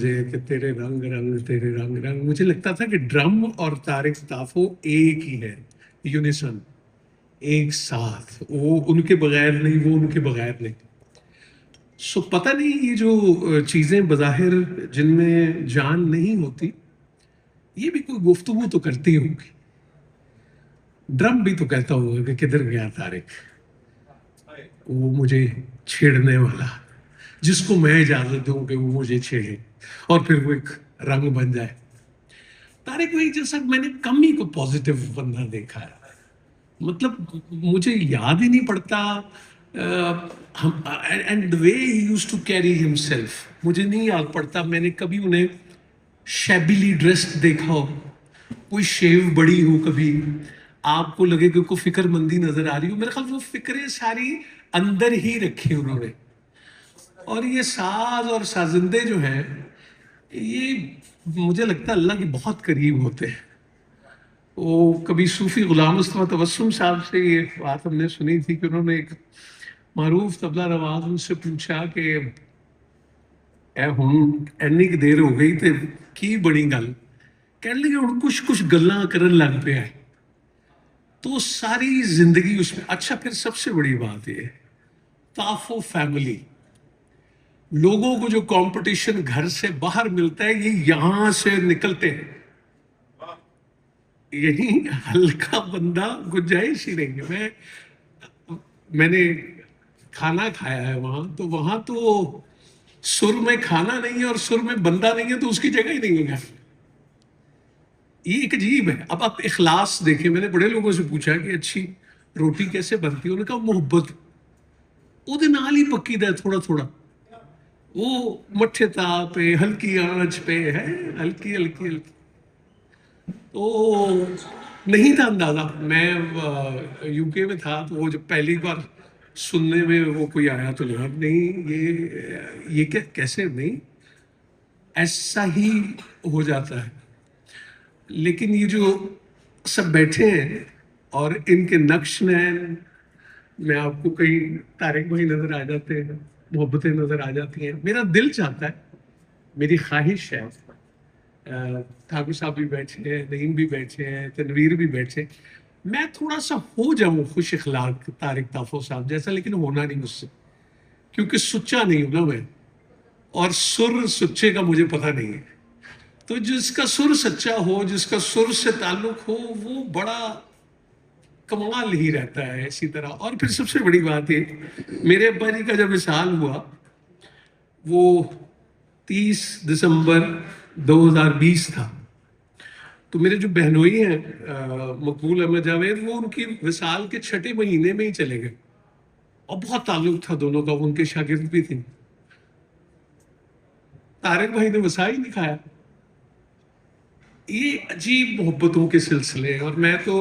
कि तेरे रंग रंग तेरे रंग रंग, मुझे लगता था कि ड्रम और तारिक ताफो एक ही है, यूनिसन, एक साथ, वो उनके बगैर नहीं, वो उनके बगैर नहीं। सो पता नहीं ये जो चीजें बज़ाहिर जिनमें जान नहीं होती, ये भी कोई गुफ्तगू तो करती होंगी। ड्रम भी तो कहता होगा कि किधर गया तारिक, वो मुझे छेड़ने वाला, जिसको मैं इजाजत दूं कि वो मुझे छेड़े और फिर वो एक रंग बन जाए। तारिक भाई जैसा मैंने कम ही को पॉजिटिव बंदा देखा है। मतलब मुझे याद ही नहीं पड़ता, हम and the way he used to carry himself, मुझे नहीं याद पड़ता मैंने कभी उन्हें शैबिली ड्रेस्ड देखा हो, कोई शेव बड़ी हो, कभी आपको लगे कि कोई फिक्रमंदी नजर आ रही हो। मेरे ख्याल वो फिक्रें सारी अंदर ही रखी उन्होंने। और ये साज और साजिंदे जो हैं, ये मुझे लगता है अल्लाह के बहुत करीब होते हैं। वो कभी सूफी गुलाम मुस्तफा तबस्सुम साहब से ये बात हमने सुनी थी कि उन्होंने एक मारूफ तबला नवाज उनसे पूछा कि ए हुण इन्नी की देर हो गई तो की बड़ी गल, कहने लगे हुण कुछ कुछ गल्लां करन लग पिया है, तो सारी जिंदगी उसमें। अच्छा, फिर सबसे बड़ी बात ये, ताफो फैमिली, लोगों को जो कंपटीशन घर से बाहर मिलता है, ये यहां से निकलते हैं। यही हल्का बंदा गुंजाइश ही नहीं है। मैंने खाना खाया है वहां, तो वहां तो सुर में खाना नहीं है और सुर में बंदा नहीं है, तो उसकी जगह ही नहीं है घर। ये एक अजीब है। अब आप इखलास देखें, मैंने बड़े लोगों से पूछा कि अच्छी रोटी कैसे बनती है, उन्होंने कहा मोहब्बत ਉਹਦੇ ਨਾਲ ਹੀ ਪੱਕੀਦਾ थोड़ा थोड़ा, वो मट्ठे ताप पे हल्की आंच पे है, हल्की हल्की हल्की। तो नहीं था अंदाजा। मैं यूके में था, तो वो जब पहली बार सुनने में वो कोई आया तो लगा नहीं, ये क्या, कैसे, नहीं ऐसा ही हो जाता है। लेकिन ये जो सब बैठे हैं और इनके नक्श नैन में आपको कहीं तारिक भाई नजर आ जाते हैं, मोहब्बतें नजर आ जाती हैं। मेरा दिल चाहता है, मेरी ख्वाहिश है, ठाकुर साहब भी बैठे हैं, नईम भी बैठे हैं, तनवीर भी बैठे, मैं थोड़ा सा हो जाऊं खुश इखलाक तारिक ताफो साहब जैसा, लेकिन होना नहीं मुझसे, क्योंकि सुच्चा नहीं हूं ना मैं, और सुर सुच्चे का मुझे पता नहीं है। तो जिसका सुर सच्चा हो, जिसका सुर से ताल्लुक हो, वो बड़ा कमाल ही रहता है इसी तरह। और फिर सबसे बड़ी बात है, मेरे अब्बा जी का जब विसाल हुआ, वो 30 दिसंबर 2020 था, तो मेरे जो बहनोई हैं मकबूल अहमद जावेद, वो उनकी विसाल के 6ठे महीने में ही चले गए, और बहुत ताल्लुक था दोनों का, उनके शागिर्द भी थे। तारिक भाई ने वसा ही नहीं खाया। ये अजीब मोहब्बतों के सिलसिले। और मैं तो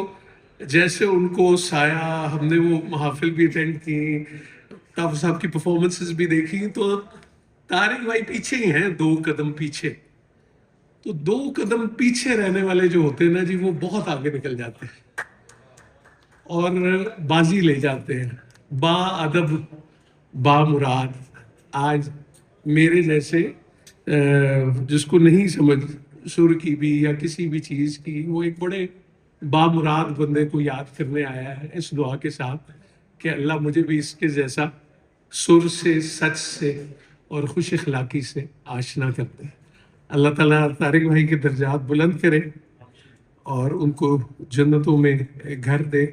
जैसे उनको साया, हमने वो महाफिल भी अटेंड की, ताफ साहब की परफॉर्मेंसेस भी देखी, तो तारिक भाई पीछे ही हैं, 2 कदम पीछे। तो 2 कदम पीछे रहने वाले जो होते हैं ना जी, वो बहुत आगे निकल जाते हैं और बाजी ले जाते हैं। बा अदब बा मुराद। आज मेरे जैसे जिसको नहीं समझ सुर की भी या किसी भी चीज की, वो एक बड़े बामुराद बंदे को याद करने आया है इस दुआ के साथ कि अल्लाह मुझे भी इसके जैसा सुर से, सच से और खुश इखलाकी से आशना करते हैं। अल्लाह ताला तारिक भाई के दर्जात बुलंद करे और उनको जन्नतों में घर दे।